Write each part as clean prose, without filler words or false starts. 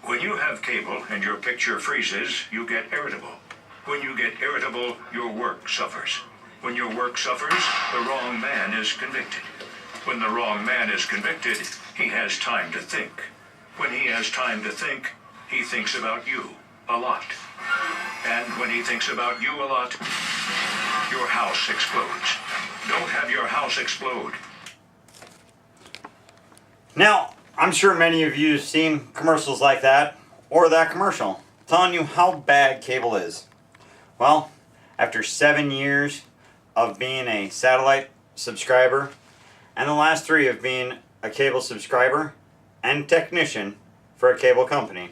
When you have cable and your picture freezes, you get irritable. When you get irritable, your work suffers. When your work suffers, the wrong man is convicted. When the wrong man is convicted, he has time to think. When he has time to think, he thinks about you a lot. And when he thinks about you a lot, your house explodes. Don't have your house explode. Now, I'm sure many of you have seen commercials like that, or that commercial, telling you how bad cable is. Well, after 7 years of being a satellite subscriber, and the last 3 of being a cable subscriber and technician for a cable company,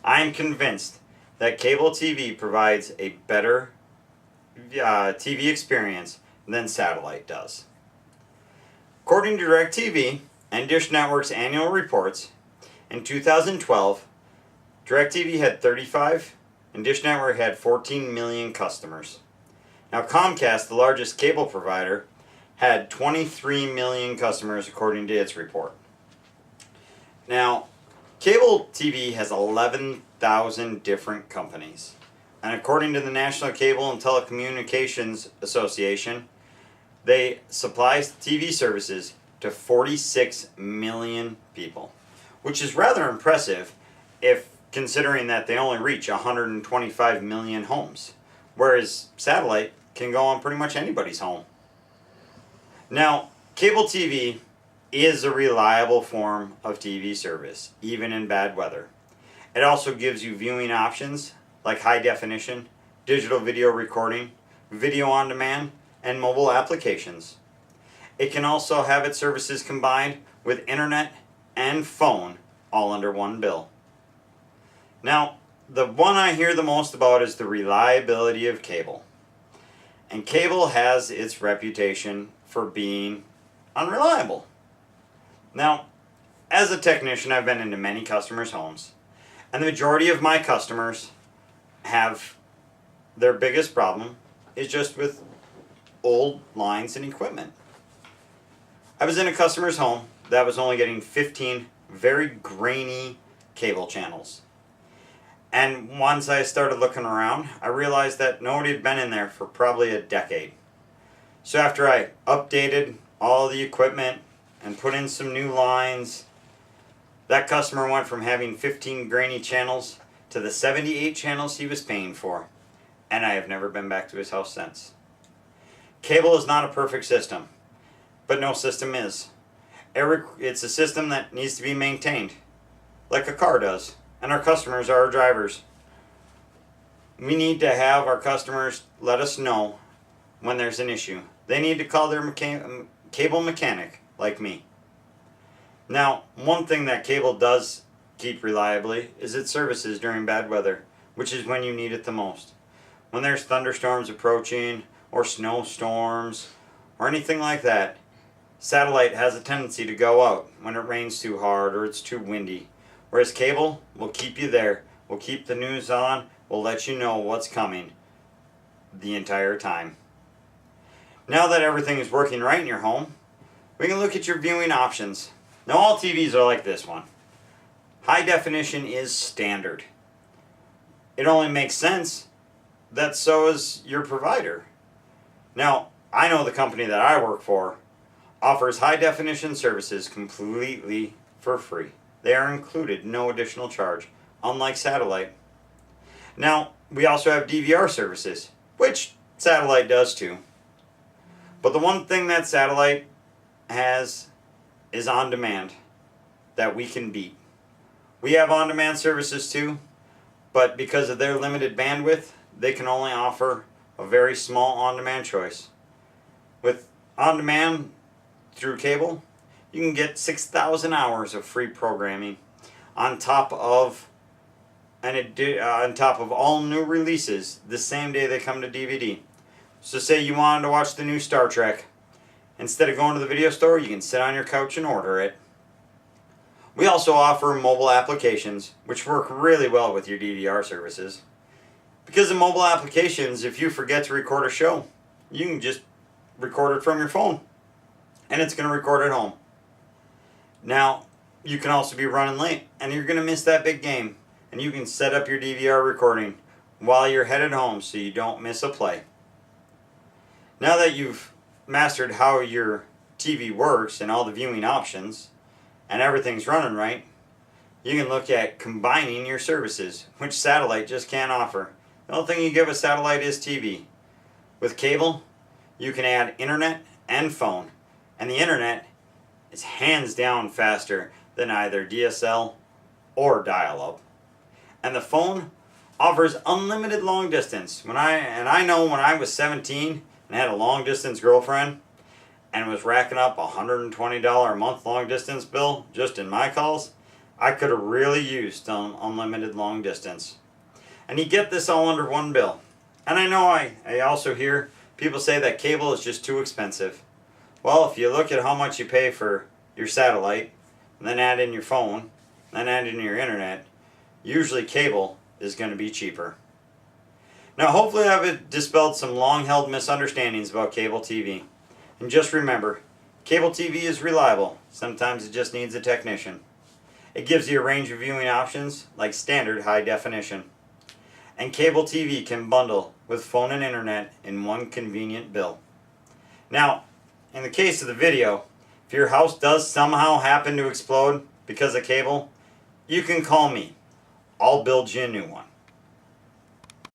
I am convinced that cable TV provides a better TV experience than satellite does. According to DirecTV and Dish Network's annual reports, in 2012, DirecTV had 35 and Dish Network had 14 million customers. Now Comcast, the largest cable provider, had 23 million customers according to its report. Now, cable TV has 11,000 different companies. And according to the National Cable and Telecommunications Association, they supply TV services to 46 million people, which is rather impressive if considering that they only reach 125 million homes, whereas satellite can go on pretty much anybody's home. Now, cable TV is a reliable form of TV service, even in bad weather. It also gives you viewing options like high definition, digital video recording, video on demand, and mobile applications. It can also have its services combined with internet and phone all under one bill. Now, the one I hear the most about is the reliability of cable. And cable has its reputation for being unreliable. Now, as a technician, I've been into many customers' homes, and the majority of my customers have their biggest problem is just with old lines and equipment. I was in a customer's home that was only getting 15 very grainy cable channels. And once I started looking around, I realized that nobody had been in there for probably a decade. So after I updated all the equipment and put in some new lines, that customer went from having 15 grainy channels to the 78 channels he was paying for. And I have never been back to his house since. Cable is not a perfect system, but no system is. It's a system that needs to be maintained, like a car does. And our customers are our drivers. We need to have our customers let us know when there's an issue. They need to call their cable mechanic, like me. Now, one thing that cable does keep reliably is its services during bad weather, which is when you need it the most. When there's thunderstorms approaching, or snowstorms, or anything like that, satellite has a tendency to go out when it rains too hard or it's too windy. Whereas cable will keep you there, will keep the news on, will let you know what's coming the entire time. Now that everything is working right in your home, we can look at your viewing options. Now all TVs are like this one. High definition is standard. It only makes sense that so is your provider. Now, I know the company that I work for offers high definition services completely for free. They are included, no additional charge, unlike satellite. Now, we also have DVR services, which satellite does too. But the one thing that satellite has is on demand that we can beat. We have on demand services too, but because of their limited bandwidth, they can only offer a very small on demand choice. With on demand through cable, you can get 6,000 hours of free programming on top of all new releases the same day they come to DVD. So say you wanted to watch the new Star Trek. Instead of going to the video store, you can sit on your couch and order it. We also offer mobile applications, which work really well with your DVR services. Because in mobile applications, if you forget to record a show, you can just record it from your phone, and it's going to record at home. Now, you can also be running late, and you're going to miss that big game, and you can set up your DVR recording while you're headed home so you don't miss a play. Now that you've mastered how your TV works and all the viewing options, and everything's running right, you can look at combining your services, which satellite just can't offer. The only thing you get with satellite is TV. With cable, you can add internet and phone, and the internet is hands down faster than either DSL or dial-up. And the phone offers unlimited long distance. I know when I was 17 and had a long distance girlfriend and was racking up a $120 a month long distance bill just in my calls, I could have really used unlimited long distance. And you get this all under one bill. And I know I also hear people say that cable is just too expensive. Well, if you look at how much you pay for your satellite, and then add in your phone, then add in your internet, usually cable is going to be cheaper. Now hopefully I've dispelled some long-held misunderstandings about cable TV. And just remember, cable TV is reliable. Sometimes it just needs a technician. It gives you a range of viewing options like standard high definition. And cable TV can bundle with phone and internet in one convenient bill. Now, in the case of the video, if your house does somehow happen to explode because of cable, you can call me. I'll build you a new one.